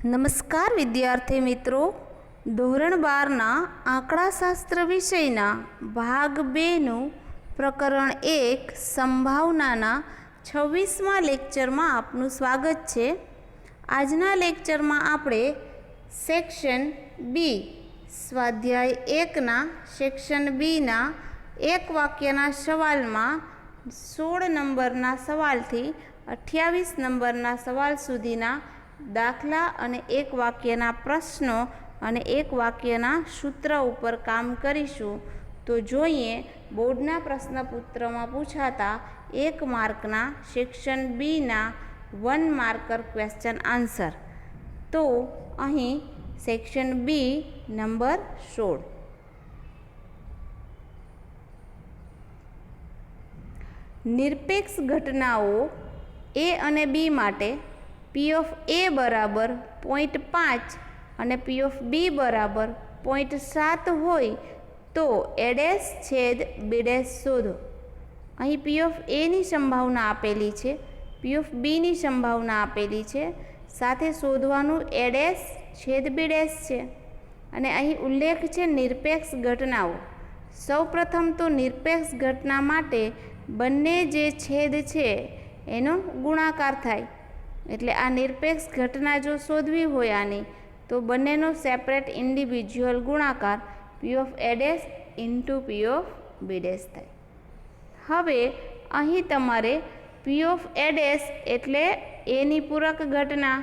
નમસ્કાર વિદ્યાર્થી મિત્રો, ધોરણ 12ના આંકડાશાસ્ત્ર વિષયના ભાગ 2નું પ્રકરણ 1 સંભાવનાના 26મા લેક્ચરમાં આપનું સ્વાગત છે। આજના લેક્ચરમાં આપણે સેક્શન બી સ્વાધ્યાય 1ના સેક્શન બીના એક વાક્યના સવાલમાં 16 નંબરના સવાલથી 28 નંબરના સવાલ સુધીના દાખલા અને એક વાક્યના પ્રશ્નો અને એક વાક્યના સૂત્ર ઉપર કામ કરીશું। તો જોઈએ બોર્ડના પ્રશ્નપત્રમાં પૂછાતા 1 માર્કના સેક્શન બીના 1 માર્કર ક્વેશ્ચન આન્સર। તો અહીં સેક્શન બી નંબર 16, નિરપેક્ષ ઘટનાઓ એ અને બી માટે P of A બરાબર 0.5 અને P of B બરાબર 0.7 હોય તો A ડેશ છેદ B ડેશ શોધો। અહીં P of A ની સંભાવના આપેલી છે, P of B ની સંભાવના આપેલી છે, સાથે શોધવાનું A ડેશ છેદ B ડેશ છે અને અહીં ઉલ્લેખ છે નિરપેક્ષ ઘટનાઓ। સૌપ્રથમ તો નિરપેક્ષ ઘટના માટે બંને જે છેદ છે એનો ગુણાકાર થાય, એટલે આ નિરપેક્ષ ઘટના જો શોધવી હોય આની તો બંનેનો સેપરેટ ઇન્ડિવિજ્યુઅલ ગુણાકાર P of A dash into P of B dash થાય। હવે અહીં તમારે P of A ડેશ એટલે એની પૂરક ઘટના,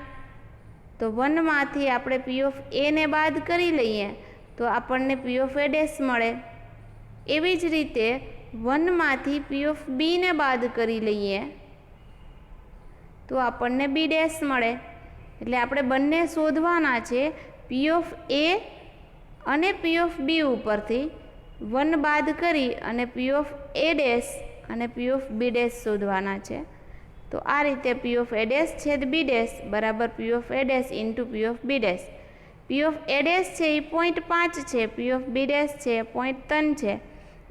તો 1 માંથી આપણે P of A ને બાદ કરી લઈએ તો આપણને P of A ડેશ મળે। એવી જ રીતે 1 માંથી P of B ને બાદ કરી લઈએ તો આપણને B ડેશ મળે। એટલે આપણે બંને શોધવાના છે P of A અને P of B ઉપરથી 1 બાદ કરી અને P of A ડેશ અને P of B ડેશ શોધવાના છે। તો આ રીતે P of A ડેશ છેદ B ડેશ બરાબર P of A dash into P of B dash. P of A dash છે એ 0.5 છે, P of B ડેશ છે 0.3 છે।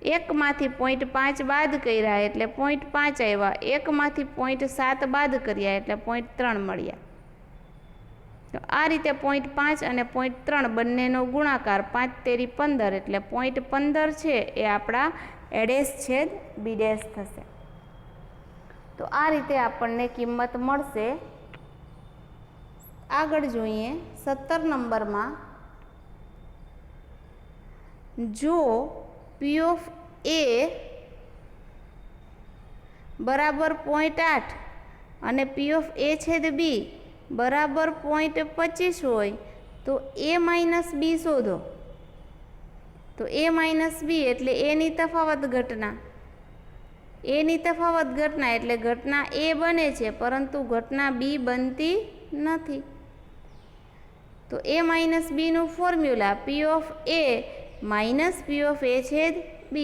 1 માંથી 0.5 બાદ કર્યા એટલે 0.5 આવ્યા, 1 માંથી 0.7 બાદ કર્યા એટલે 0.3 મળ્યા। તો આ રીતે 0.5 અને 0.3 બંનેનો ગુણાકાર 5 તેરી 15 એટલે 0.15 છે એ આપણા A ડેશ છેદ B ડેશ થશે। તો આ રીતે આપણને કિંમત મળશે। આગળ જોઈએ 17 નંબરમાં, જો P of A બરાબર 0.8 અને P of A છેદ B બરાબર 0.25 હોય તો A માઇનસ B શોધો। તો A માઇનસ B એટલે A ની તફાવત ઘટના, A ની તફાવત ઘટના એટલે ઘટના A બને છે પરંતુ ઘટના B બનતી નથી। તો A માઇનસ B નું formula P of A minus P of A છેદ B।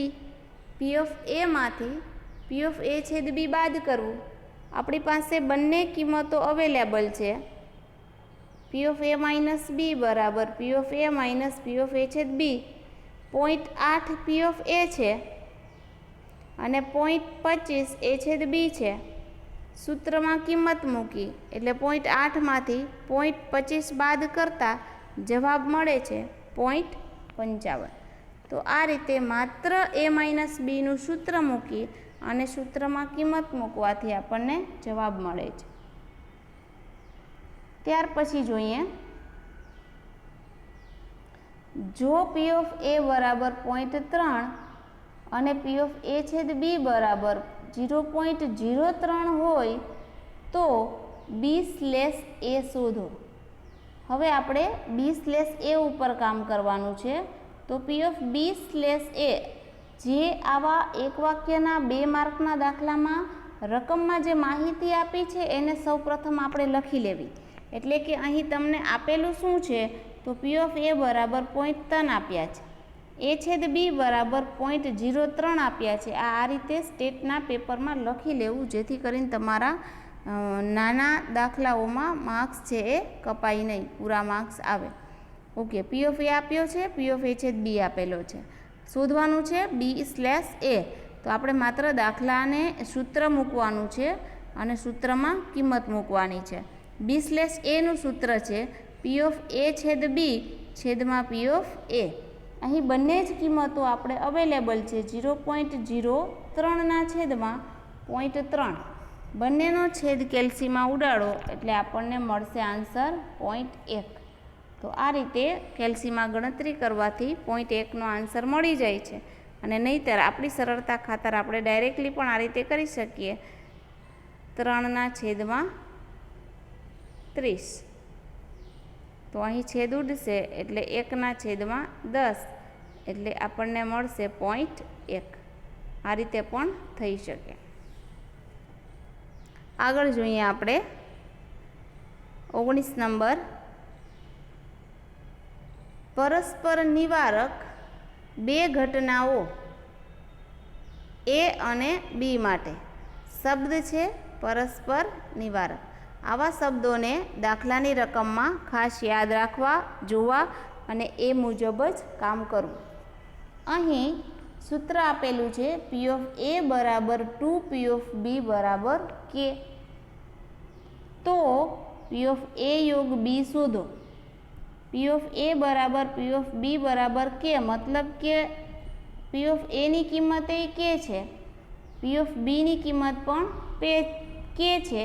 P of A માંથી P of A છેદ B બાદ કરવું। આપણી પાસે બંને કિંમતો અવેલેબલ છે। P of A minus B બરાબર P of A minus P of A છેદ B। 0.8 P of A છે અને 0.25 A છેદ B છે। સૂત્રમાં કિંમત મૂકી એટલે 0.8 માંથી 0.25 બાદ કરતા જવાબ મળે છે 0.55। તો આ રીતે માત્ર A માઇનસ બીનું સૂત્ર મૂકી અને સૂત્રમાં કિંમત મૂકવાથી આપણને જવાબ મળે છે। ત્યાર પછી જોઈએ, જો P of A બરાબર 0.3 અને P of A છેદ B બરાબર 0.03 હોય તો B સ્લેશ A શોધો। હવે આપણે B સ્લેશ A ઉપર કામ કરવાનું છે। તો P of B slash A, જે આવા એક વાક્યના 2 માર્કના દાખલામાં રકમમાં જે માહિતી આપી છે એને સૌપ્રથમ આપણે લખી લેવી। એટલે કે અહીં તમને આપેલું શું છે તો P of A બરાબર 0.3 આપ્યા છે, A છેદ B બરાબર 0.03 આપ્યા છે। આ રીતે સ્ટેટના પેપરમાં લખી લેવું જેથી કરીને તમારા નાના દાખલાઓમાં માર્ક્સ છે એ કપાય નહીં, પૂરા માર્ક્સ આવે। ઓકે, P of A આપ્યો છે, P of A છેદ B આપેલો છે, શોધવાનું છે B સ્લેશ A। તો આપણે માત્ર દાખલાને સૂત્ર મૂકવાનું છે અને સૂત્રમાં કિંમત મૂકવાની છે। B સ્લેશ A નું સૂત્ર છે P પી ઓફ એ છેદ બી છેદમાં પી ઓફ એ. અહીં બંને જ કિંમતો આપણે અવેલેબલ છે 0.03ના છેદમાં 0.3. બંનેનો છેદ કેલ્સીમાં ઉડાડો એટલે આપણને મળશે આન્સર 0.1. તો આ રીતે કેલ્સીમાં ગણતરી કરવાથી 0.1નો આન્સર મળી જાય છે. અને નહીંતર આપણી સરળતા ખાતર આપણે ડાયરેક્ટલી પણ આ રીતે કરી શકીએ 3/30. તો અહીં છેદ ઉડશે એટલે 1/10 એટલે આપણને મળશે 0.1. આ રીતે પણ થઈ શકે. આગળ જોઈએ આપણે 19 નંબર. પરસ્પર નિવારક બે ઘટનાઓ એ અને બી માટે. શબ્દ છે પરસ્પર નિવારક. આવા શબ્દોને દાખલાની રકમમાં ખાસ યાદ રાખવા, જોવા અને એ મુજબ જ કામ કરવું. અહીં સૂત્ર આપેલું છે પી ઓફ એ બરાબર 2 પી ઓફ બી બરાબર કે. તો પી ઓફ એ યોગ બી શોધો. પી ઓફ એ બરાબર પી ઓફ બી બરાબર કે મતલબ કે પી ઓફ એની કિંમત એ કે છે, પી ઓફ બીની કિંમત પણ કે છે.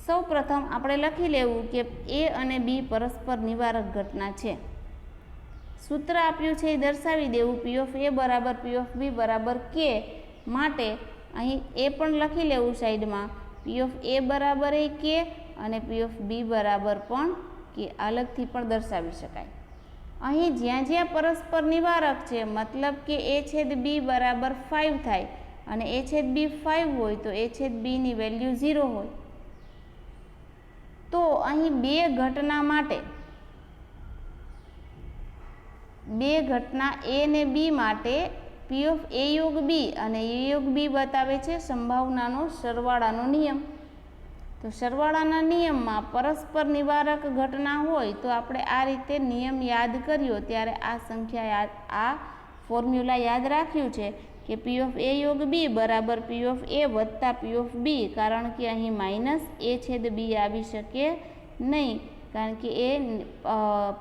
સૌ પ્રથમ આપણે લખી લેવું કે એ અને બી પરસ્પર નિવારક ઘટના છે. સૂત્ર આપ્યું છે એ દર્શાવી દેવું પી ઓફ એ બરાબર પી ઓફ બી બરાબર કે માટે અહીં એ પણ લખી લેવું સાઈડમાં પી ઓફ એ બરાબર એ કે અને પી ઓફ બી બરાબર પણ કે અલગથી પણ દર્શાવી શકાય. અહીં જ્યાં જ્યાં પરસ્પર નિવારક છે મતલબ કે એ છેદ બી બરાબર 5 થાય અને એ છેદ બી 5 હોય તો એ છેદ બીની વેલ્યુ 0 હોય. તો અહીં બે ઘટના માટે બે ઘટના એ ને બી માટે પી ઓફ એ યોગ બી અને એ યોગ બી બતાવે છે સંભાવનાનો સરવાળાનો નિયમ. તો સરવાળાના નિયમમાં પરસ્પર નિવારક ઘટના હોય તો આપણે આ રીતે નિયમ યાદ કર્યો ત્યારે આ સંખ્યા આ ફોર્મ્યુલા યાદ રાખ્યું છે કે પી ઓફ એ યોગ બી બરાબર પી ઓફ એ વત્તા પી ઓફ બી. કારણ કે અહીં માઇનસ એ છેદ બી આવી શકે નહીં, કારણ કે એ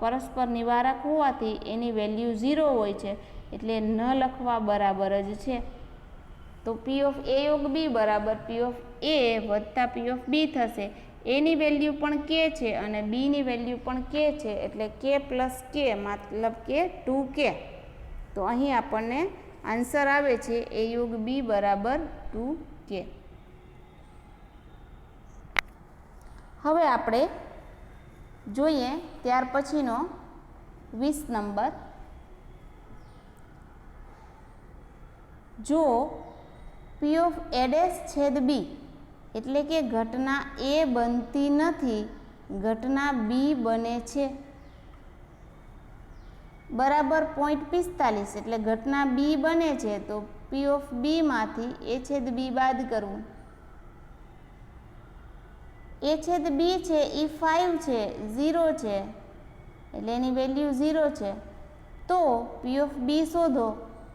પરસ્પર નિવારક હોવાથી એની વેલ્યુ 0 હોય છે એટલે ન લખવા બરાબર જ છે. તો પી ઓફ એ યોગ બી બરાબર પી ઓફ એ વત્તા પી ઓફ બી થશે. એની વેલ્યુ પણ કે છે અને બીની વેલ્યુ પણ કે છે એટલે કે પ્લસ કે મતલબ કે 2k. તો અહીં આપણને આન્સર આવે છે એ યોગ બી બરાબર 2k. હવે આપણે જોઈએ ત્યાર પછીનો 20 નંબર. જો પી ઓફ એ ડેશ છેદ બી એટલે કે ઘટના એ બનતી નથી, ઘટના બી બને છે બરાબર 0.45 એટલે ઘટના બી બને છે તો પી ઓફ બીમાંથી એ છેદ બી બાદ કરવું. એ છેદ બી છે એ 5 છે, 0 છે એટલે એની વેલ્યુ 0 છે. તો પી ઓફ બી શોધો.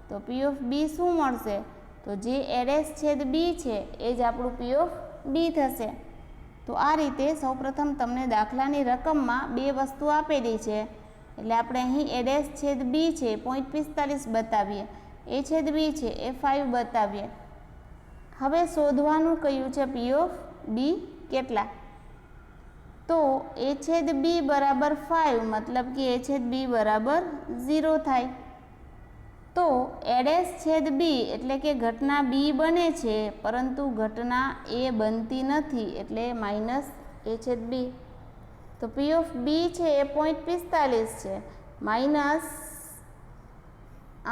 તો પી ઓફ બી શું મળશે? તો જે એ ડેશ છેદ બી છે એ જ આપણું પી ઓફ બી થશે. તો આ રીતે સૌપ્રથમ તમને દાખલાની રકમમાં બે વસ્તુ આપેલી છે એટલે આપણે અહીં એ ડેશ છેદ બી છે 0.45 બતાવીએ, એ છેદ બી છે એ 5 બતાવીએ. હવે શોધવાનું કહ્યું છે પી ઓફ બી કેટલા. તો એ છેદ બી બરાબર 5 મતલબ કે એ છેદ બી બરાબર 0 થાય. તો એ ડેશ છેદ બી એટલે કે ઘટના બી બને છે પરંતુ ઘટના એ બનતી નથી એટલે માઇનસ એ છેદ બી. તો પી ઓફ બી છે એ 0.45 છે માઇનસ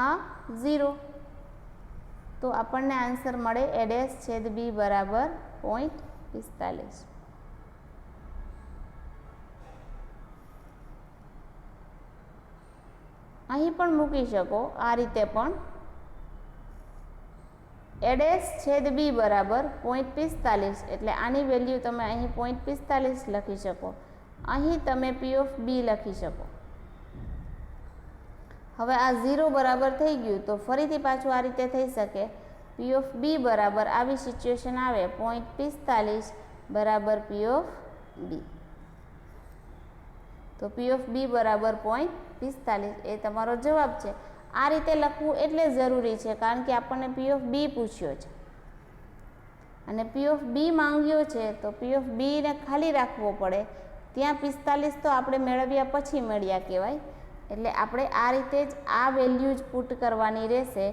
આ 0. તો આપણને આન્સર મળે એ ડેશ છેદ બી બરાબર 0.45. અહીં પણ મૂકી શકો આ રીતે પણ એ ડેશ છેદ બી બરાબર 0.45 એટલે આની વેલ્યુ તમે અહીં 0.45 લખી શકો. અહીં તમે પી ઓફ બી લખી શકો. હવે આ 0 બરાબર થઈ ગયું તો ફરીથી પાછું આ રીતે થઈ શકે. પી ઓફ બી બરાબર આવી સિચ્યુએશન આવે 0.45 બરાબર પી ઓફ બી. તો પી ઓફ બી બરાબર 0.45 એ તમારો જવાબ છે. આ રીતે લખવું એટલે જરૂરી છે કારણ કે આપણને પી ઓફ બી પૂછ્યો છે અને પી ઓફ બી માંગ્યો છે, તો પી ઓફ બીને ખાલી રાખવો પડે. ત્યાં 45 તો આપણે મેળવ્યા પછી મળ્યા કહેવાય. એટલે આપણે આ રીતે જ આ વેલ્યુ જ પુટ કરવાની રહેશે.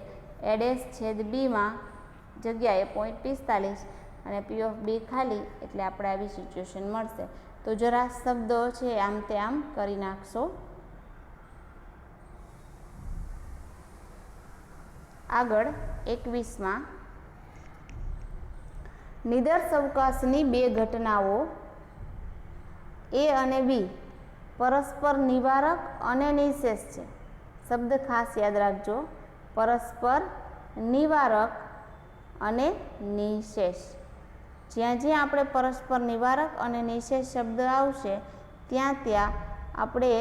એડેસ છેદ બીમાં જગ્યાએ 0.45 અને પી ઓફ બી ખાલી, એટલે આપણે આવી સિચ્યુએશન મળશે. તો જરા શબ્દો છે આમ તે આમ કરી નાખશો. આગળ 21માં નિદર્શ અવકાશની બે ઘટનાઓ એ અને બી પરસ્પર નિવારક અને નિશેષ છે. શબ્દ ખાસ યાદ રાખજો, પરસ્પર નિવારક અને નિશેષ. જ્યાં જ્યાં આપણે પરસ્પર નિવારક અને નિશેષ શબ્દ આવશે ત્યાં ત્યાં આપણે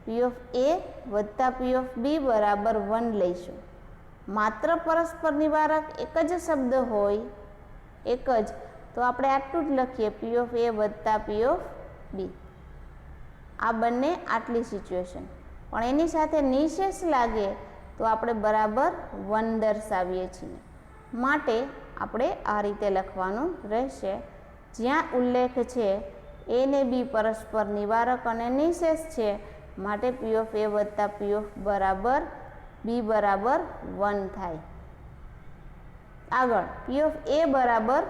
પી ઓફ એ વત્તા પી ઓફ બી બરાબર 1 લઈશું. માત્ર પરસ્પર નિવારક એક જ શબ્દ હોય, એક જ, તો આપણે આટલું જ લખીએ પી ઓફ એ વત્તા પી ઓફ બી. આ બંને આટલી સિચ્યુએશન. પણ એની સાથે નિશેષ લાગે તો આપણે બરાબર 1 દર્શાવીએ છીએ. માટે આપણે આ રીતે લખવાનું રહેશે. જ્યાં ઉલ્લેખ છે એ ને બી પરસ્પર નિવારક અને નિશેષ છે, માટે પી ઓફ એ વત્તા પી ઓફ બરાબર બી બરાબર 1 થાય. આગળ પી ઓફ એ બરાબર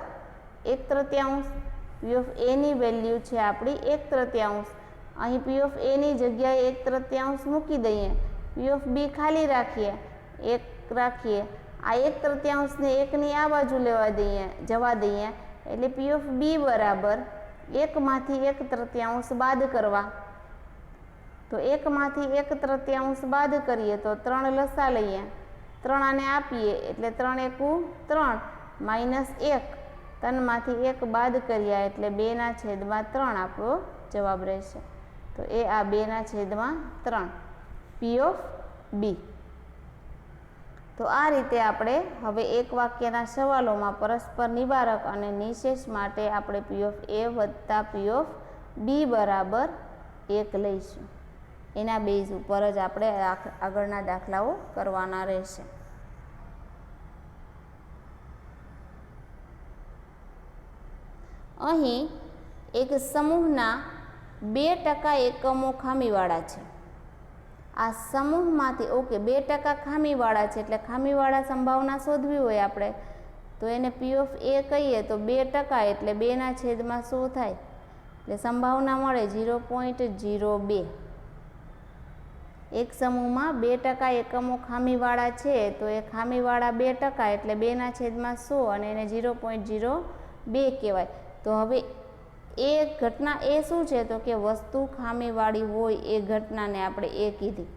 1/3. પી ઓફ એની વેલ્યુ છે આપણી 1/3. અહીં પી ઓફ એની જગ્યાએ 1/3 મૂકી દઈએ. પી ઓફ બી ખાલી રાખીએ, 1 રાખીએ. આ 1/3 ને 1ની આ બાજુ જવા દઈએ. એટલે પી ઓફ બી બરાબર 1માંથી 1/3 બાદ કરવા. તો 1માંથી 1/3 બાદ કરીએ તો 3 લસા લઈએ. 3 આને આપીએ એટલે 3 એકુ 3 માઇનસ 1. 3માંથી 1 બાદ કર્યા એટલે 2/3 આપણો જવાબ રહેશે. તો એ આ 2/3 પી ઓફ બી. તો આ રીતે આપણે હવે એક વાક્યના સવાલોમાં પરસ્પર નિવારક અને નિશેષ માટે આપણે પી ઓફ એ વત્તા પી ઓફ બી બરાબર 1 લઈશું. એના બેઝ ઉપર જ આપણે આગળના દાખલાઓ કરવાના રહેશે. અહીં એક સમૂહના 2% એકમો ખામીવાળા છે. આ સમૂહમાંથી 2% ખામીવાળા છે, એટલે ખામીવાળા સંભાવના શોધવી હોય આપણે તો એને પી ઓફ એ કહીએ તો 2% એટલે 2/100 થાય. એટલે સંભાવના મળે 0.02. એક સમૂહમાં 2% એકમો ખામીવાળા છે, તો એ ખામીવાળા 2% એટલે 2/100 અને એને 0.02 કહેવાય. તો હવે એ ઘટના એ શું છે, તો કે વસ્તુ ખામીવાળી હોય એ ઘટનાને આપણે એ કીધી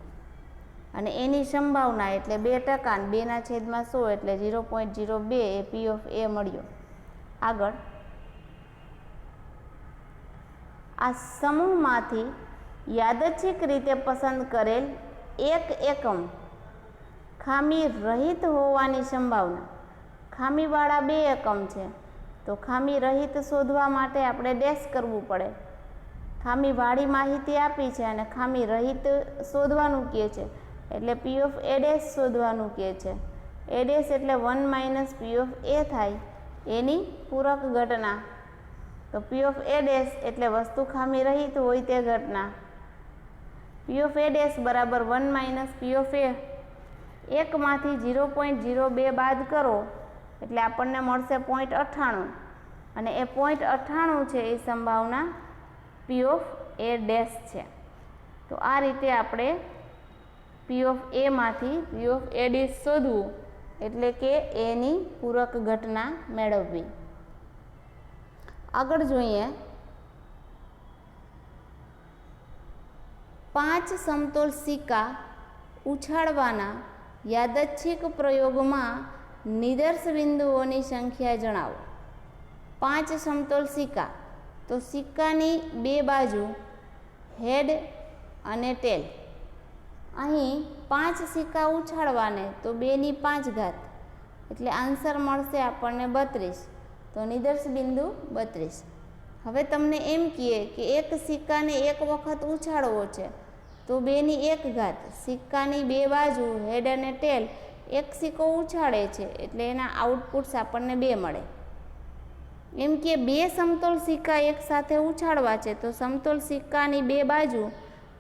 અને એની સંભાવના એટલે 2% અને 2/100 એટલે 0.02 એ પી ઓફ એ મળ્યો. આગળ આ સમૂહમાંથી યાદચ્છિક રીતે પસંદ કરેલ એક એકમ ખામી રહિત હોવાની સંભાવના. ખામીવાળા 2 એકમ છે, તો ખામી રહિત શોધવા માટે આપણે ડેશ કરવું પડે. ખામીવાળી માહિતી આપી છે અને ખામી રહિત શોધવાનું કહે છે, એટલે પી ઓફ એ ડેશ શોધવાનું કહે છે. એ ડેશ એટલે 1 માઇનસ પી ઓફ એ થાય, એની પૂરક ઘટના. તો પી ઓફ એ ડેશ એટલે વસ્તુ ખામી રહિત હોય તે ઘટના. પી ઓફ એ ડેશ બરાબર 1 માઇનસ પી ઓફ એ. 1માંથી 0.02 બાદ કરો એટલે આપણને મળશે 0.98 અને એ 0.98 છે એ સંભાવના પી ઓફ એ ડેશ છે. તો આ રીતે આપણે પી ઓફ એમાંથી પી ઓફ એ ડેશ શોધવું, એટલે કે એની પૂરક ઘટના મેળવવી. આગળ જોઈએ 5 સમતોલ સિક્કા ઉછાળવાના યાદચ્છિક પ્રયોગમાં નિદર્શ બિંદુઓની સંખ્યા જણાવો. 5 સમતોલ સિક્કા, તો સિક્કાની 2 બાજુ હેડ અને ટેલ. અહીં 5 સિક્કા ઉછાળવાને તો 2/5 એટલે આન્સર મળશે આપણને 32. તો નિદર્શ બિંદુ 32. હવે તમને એમ કહીએ કે એક સિક્કાને એક વખત ઉછાળવો છે તો 2^1, સિક્કાની બે બાજુ હેડ અને ટેલ એક સિક્કો ઉછાળે છે એટલે એના આઉટપુટ્સ આપણને 2 મળે. એમ કે 2 સમતોલ સિક્કા એક સાથે ઉછાળવા છે તો સમતોલ સિક્કાની બે બાજુ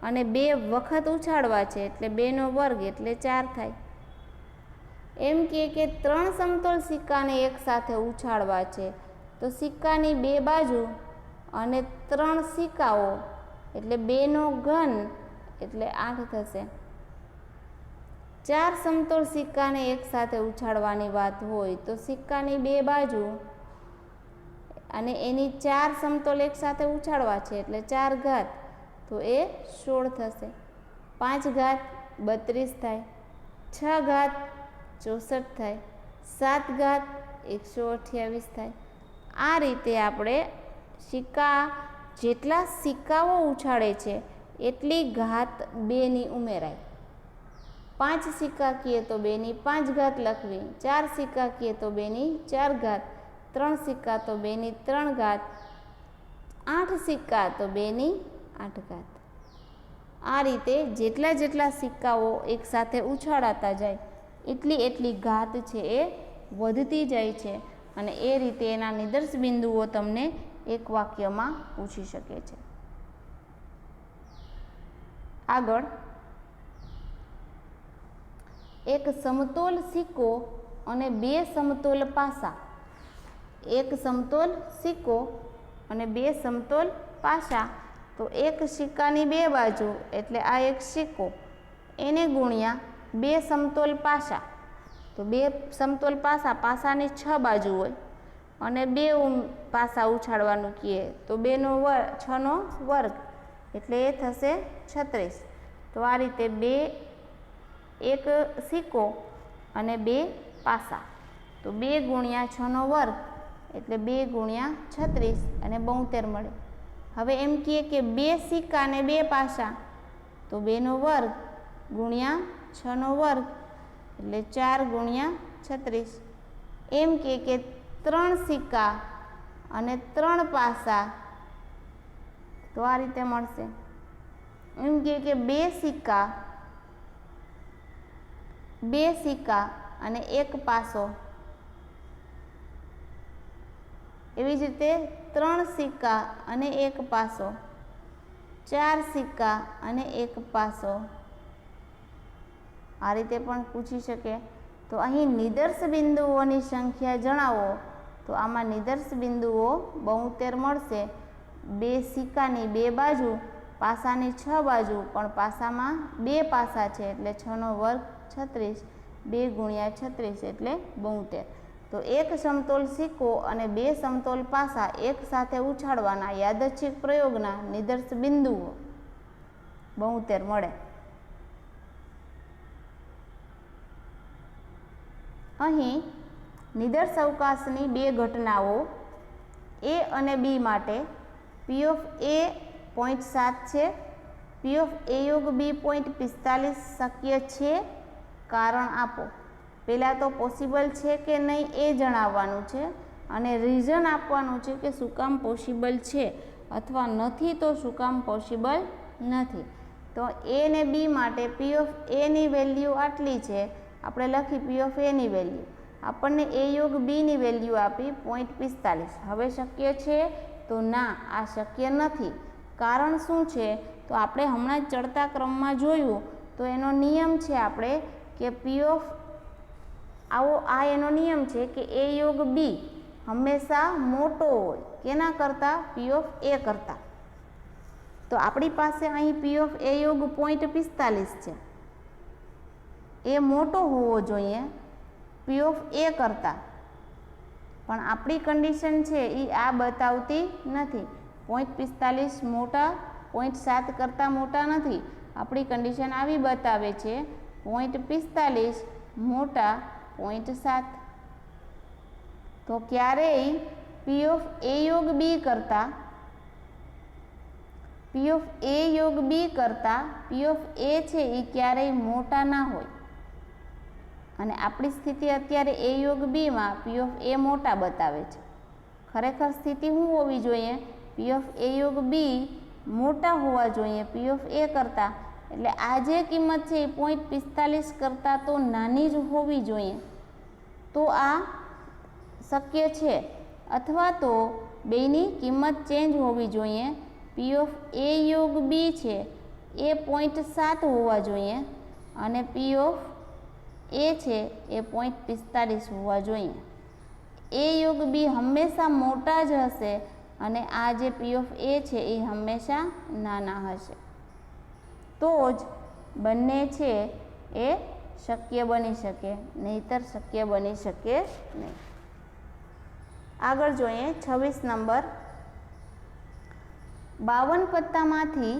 અને 2 વખત ઉછાળવા છે એટલે 2^2 એટલે 4 થાય. એમ કે 3 સમતોલ સિક્કાને એક સાથે ઉછાળવા છે તો સિક્કાની બે બાજુ અને 3 સિક્કાઓ એટલે 2^3 એટલે 8 થશે. 4 સમતોલ સિક્કાને એક સાથે ઉછાળવાની વાત હોય તો સિક્કાની બે બાજુ અને એની 4 સમતોલ એક સાથે ઉછાળવા છે એટલે 4 ઘાત તો એ 16 થશે. 5 ઘાત 32 થાય, 6 ઘાત 64 થાય, 7 ઘાત 128 થાય. આ રીતે આપણે સિક્કા જેટલા સિક્કાઓ ઉછાળે છે એટલી ઘાત 2ની ઉમેરાય. 5 સિક્કા કહીએ તો 2^5 લખવી, 4 સિક્કા કહીએ તો 2^4 ઘાત, 3 સિક્કા તો 2^3 ઘાત, 8 સિક્કા તો 2^8 ઘાત. આ રીતે જેટલા જેટલા સિક્કાઓ એક સાથે ઉછાળાતા જાય એટલી ઘાત છે એ વધતી જાય છે અને એ રીતે એના નિદર્શ બિંદુઓ તમને એક વાક્યમાં પૂછી શકે છે. આગળ, એક સમતોલ સિક્કો અને 2 સમતોલ પાસા. એક સમતોલ સિક્કો અને 2 સમતોલ પાસા તો એક સિક્કાની બે બાજુ એટલે આ એક સિક્કો એને ગુણ્યા 2 સમતોલ પાસા તો 2 સમતોલ પાસાની 6 બાજુ હોય અને 2 પાસા ઉછાળવાનું કહીએ તો 6^2 એટલે એ થશે 36. તો આ રીતે 1 સિક્કો અને 2 પાસા તો 2 × 6^2 એટલે 2 × 36 અને 72 મળે. હવે એમ કહીએ કે 2 સિક્કા અને 2 પાસા તો 2^2 × 6^2 એટલે 4 × 36. એમ કે 3 સિક્કા અને 3 પાસા તો આ રીતે મળશે. એમ કે 2 સિક્કા અને 1 પાસો, એવી જ રીતે 3 સિક્કા અને 1 પાસો, 4 સિક્કા અને 1 પાસો, આ રીતે પણ પૂછી શકે. તો અહીં નિદર્શ બિંદુઓની સંખ્યા જણાવો તો આમાં નિદર્શ બિંદુઓ 72 મળશે. 2 સિક્કાની બે બાજુ, પાસાની 6 બાજુ, પણ પાસામાં 2 પાસા છે એટલે 6^2 36, 2 × 36 એટલે 72. તો એક સમતોલ સિક્કો અને 2 સમતોલ પાસા એક સાથે ઉછાળવાના યાદચ્છિક પ્રયોગના નિદર્શ બિંદુઓ 72 મળે. અહીં નિદર્શ અવકાશની 2 ઘટનાઓ A અને B માટે P of A 0.7 છે, P of A યોગ B 0.45 શક્ય છે. કારણ આપો. પહેલાં તો પોસિબલ છે કે નહીં એ જણાવવાનું છે અને રીઝન આપવાનું છે કે શું કામ પોસિબલ છે અથવા નથી તો શું કામ પોસિબલ નથી. તો A અને B માટે P of A ની વેલ્યુ આટલી છે, આપણે લખી P of A ની વેલ્યુ. આપણને A યોગ B ની વેલ્યુ આપી 0.45. હવે શક્ય છે તો ના, આ શક્ય નથી. કારણ શું છે તો આપણે હમણાં જ ચડતા ક્રમમાં જોયું તો એનો નિયમ છે આપણે કે P of આ એનો નિયમ છે કે A યોગ B હંમેશા મોટો હોય કેના કરતાં? P of A કરતાં. તો આપણી પાસે અહીં P of A યોગ 0.45 છે, એ મોટો હોવો જોઈએ P of A કરતાં, પણ આપણી કન્ડિશન છે એ આ બતાવતી નથી. 0.45 મોટા 0.7 કરતાં મોટા નથી. આપણી કન્ડિશન આવી બતાવે છે 0.45 મોટા 0.7. તો ક્યારેય P of A યોગ B કરતાં P of A યોગ B કરતાં P of A છે એ ક્યારેય મોટા ના હોય. અને આપણી સ્થિતિ અત્યારે A યોગ B માં P of A મોટા બતાવે છે. ખરેખર સ્થિતિ શું હોવી જોઈએ પી ઓફ એ યોગ બી મોટા હોવા જોઈએ પી ઓફ એ કરતાં, એટલે આ જે કિંમત છે એ 0.45 કરતાં તો નાની જ હોવી જોઈએ, તો આ શક્ય છે. અથવા તો બેની કિંમત ચેન્જ હોવી જોઈએ. પી ઓફ એ યોગ બી છે એ 0.7 હોવા જોઈએ અને પી ઓફ એ છે એ 0.45 હોવા જોઈએ. એ યોગ બી હંમેશા મોટા જ હશે અને આ જે પી ઓફ એ છે એ હંમેશા નાના હશે, તો જ બંને છે એ શક્ય બની શકે, નહીંતર શક્ય બની શકે નહીં. આગળ જોઈએ 26 નંબર. 52 પત્તામાંથી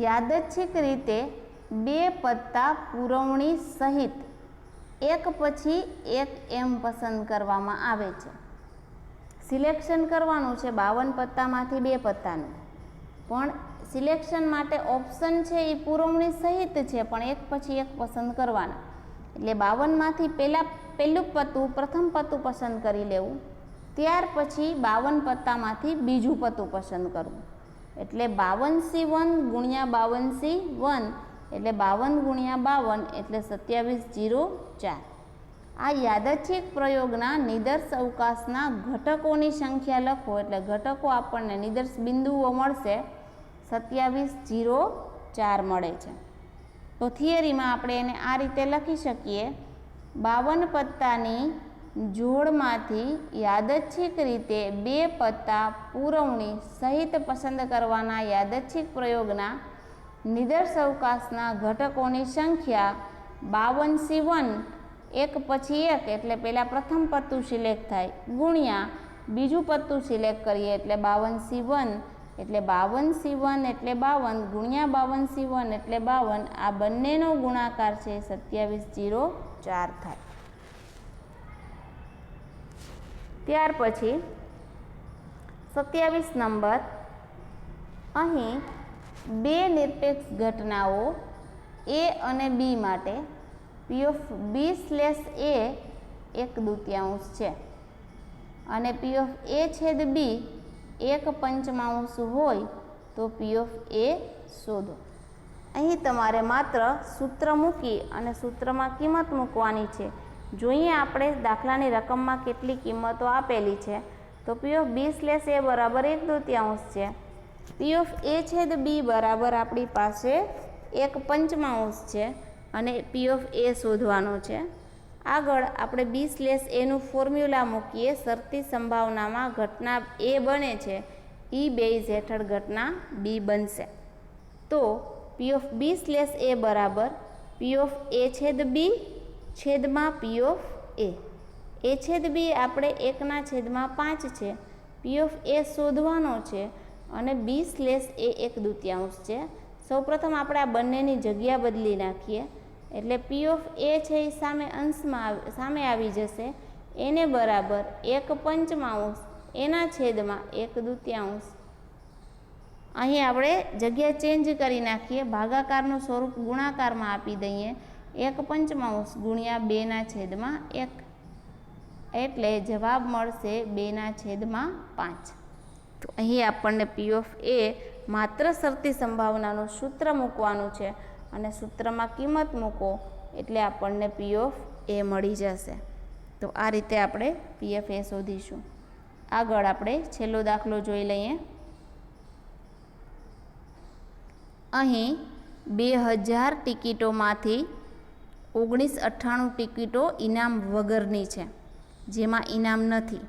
યાદચ્છિક રીતે 2 પત્તા પુરવણી સહિત એક પછી એક એમ પસંદ કરવામાં આવે છે. સિલેક્શન કરવાનું છે 52 પત્તામાંથી 2 પત્તાનું, પણ સિલેક્શન માટે ઓપ્શન છે એ પુરવણી સહિત છે, પણ એક પછી એક પસંદ કરવાના. એટલે 52માંથી પહેલું પત્તું પ્રથમ પત્તું પસંદ કરી લેવું, ત્યાર પછી 52 પત્તામાંથી બીજું પત્તું પસંદ કરવું. એટલે 52C1 ગુણ્યા 52C1 એટલે 52 ગુણ્યા 52 એટલે 2704. આ યાદચ્છિક પ્રયોગના નિદર્શ અવકાશના ઘટકોની સંખ્યા લખો, એટલે ઘટકો આપણને નિદર્શ બિંદુઓ મળશે 2704 મળે છે. તો થિયરીમાં આપણે એને આ રીતે લખી શકીએ: 52 પત્તાની જોડમાંથી યાદચ્છિક રીતે 2 પત્તા પુરવણી સહિત પસંદ કરવાના યાદચ્છિક પ્રયોગના નિદર્શ અવકાશના ઘટકોની સંખ્યા 52C1 એક પછી એક એટલે પહેલાં પ્રથમ પત્તું સિલેક્ટ થાય, ગુણ્યા બીજું પત્તું સિલેક્ટ કરીએ એટલે 52C1 એટલે 52C1 એટલે 52 ગુણ્યા 52C1 એટલે 52. આ બંનેનો ગુણાકાર છે 2704 થાય. ત્યાર પછી 27 નંબર. અહીં 2 નિરપેક્ષ ઘટનાઓ એ અને બી માટે પી ઓફ બી સ્લેશ એ 1/2 છે અને પી ઓફ એ છેદ બી 1/5 હોય તો પી ઓફ એ શોધો. અહીં તમારે માત્ર સૂત્ર મૂકી અને સૂત્રમાં કિંમત મૂકવાની છે. જોઈએ આપણે દાખલાની રકમમાં કેટલી કિંમતો આપેલી છે. તો પી ઓફ બી સ્લેશ એ બરાબર 1/2 છે. પી ઓફ એ છેદ બી બરાબર આપણી પાસે 1/5 છે અને પી ઓફ એ શોધવાનો છે. આગળ આપણે બી સ્લેશ એનું ફોર્મ્યુલા મૂકીએ. શરતી સંભાવનામાં ઘટના એ બને છે એ બેઝ હેઠળ ઘટના બી બનશે. તો પી ઓફ બી સ્લેશ એ બરાબર પી ઓફ એ છેદ બી છેદમાં પી ઓફ એ. એ છેદ બી આપણે 1/5 છે. પી ઓફ એ શોધવાનો છે અને બી સ્લેશ એ 1/2 છે. સૌપ્રથમ આપણે આ બંનેની જગ્યા બદલી નાખીએ એટલે પી ઓફ એ છે એ સામે આવી જશે. એને બરાબર 1/5 એના છેદમાં 1/2. અહીં આપણે જગ્યા ચેન્જ કરી નાખીએ, ભાગાકારનું સ્વરૂપ ગુણાકારમાં આપી દઈએ. 1/5 ગુણ્યા 2/1 એટલે જવાબ મળશે 2/5. તો અહીં આપણને પી ઓફ એ માત્ર શરતી સંભાવનાનું સૂત્ર મૂકવાનું છે અને સૂત્રમાં કિંમત મૂકો એટલે આપણને પી ઓફ એ મળી જશે. તો આ રીતે આપણે પી ઓફ એ શોધીશું. આગળ આપણે છેલ્લો દાખલો જોઈ લઈએ. અહીં 2000 ટિકિટોમાંથી 1998 ટિકિટો ઇનામ વગરની છે, જેમાં ઇનામ નથી.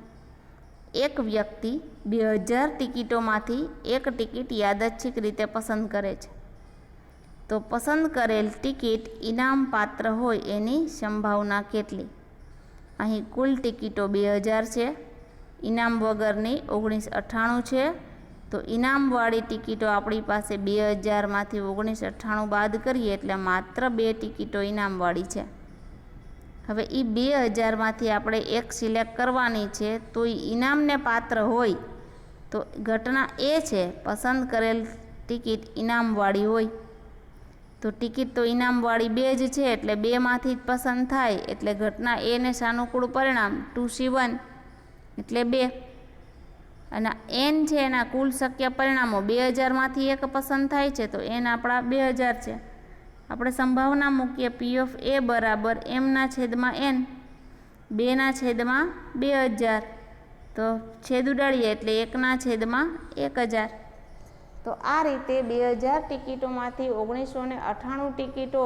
એક વ્યક્તિ 2000 ટિકિટોમાંથી એક ટિકિટ યાદચ્છિક રીતે પસંદ કરે છે. તો પસંદ કરેલ ટિકિટ ઇનામ પાત્ર હોય એની સંભાવના કેટલી? અહીં કુલ ટિકિટો 2000 છે, ઇનામ વગરની 1998 છે. તો ઇનામવાળી ટિકિટો આપણી પાસે 2000માંથી 1998 બાદ કરીએ એટલે માત્ર 2 ટિકિટો ઇનામવાળી છે. હવે એ 2000માંથી આપણે એક સિલેક્ટ કરવાની છે. તો એ ઇનામને પાત્ર હોય તો ઘટના એ છે પસંદ કરેલ ટિકિટ ઇનામવાળી હોય. તો ટિકિટ તો ઇનામવાળી 2 જ છે એટલે 2માંથી જ પસંદ થાય એટલે ઘટના એને સાનુકૂળ પરિણામ 2C1 એટલે 2. અને એન છે એના કુલ શક્ય પરિણામો 2000માંથી એક પસંદ થાય છે, તો એન આપણા 2000 છે. આપણે સંભાવના મૂકીએ પી ઓફ એ બરાબર એમના છેદમાં એન, 2ના છેદમાં 2000, તો છેદ ઉડાડીએ એટલે 1ના છેદમાં 1000. તો આ રીતે 2000 ટિકિટોમાંથી 1998 ટિકિટો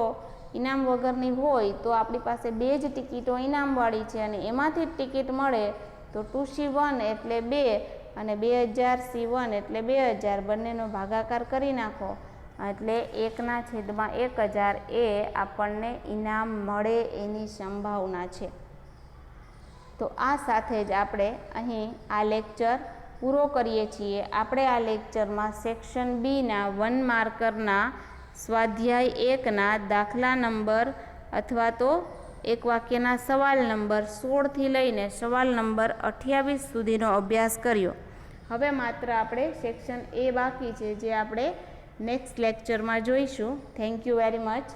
ઇનામ વગરની હોય તો આપણી પાસે 2 જ ટિકિટો ઇનામવાળી છે અને એમાંથી જ ટિકિટ મળે તો 2C1 એટલે 2 અને 2000C1 એટલે 2000, બંનેનો ભાગાકાર કરી નાખો એટલે 1ના છેદમાં 1000 એ આપણને ઇનામ મળે એની સંભાવના છે. તો આ સાથે જ આપણે અહીં આ લેક્ચર પૂરો કરીએ છીએ. આપણે આ લેક્ચરમાં સેક્શન બીના 1 માર્કરના સ્વાધ્યાય 1ના દાખલા નંબર અથવા તો એક વાક્યના સવાલ નંબર 16થી લઈને સવાલ નંબર 28 સુધીનો અભ્યાસ કર્યો. હવે માત્ર આપણે સેક્શન એ બાકી છે, જે આપણે નેક્સ્ટ લેક્ચરમાં જોઈશું. Thank you very much.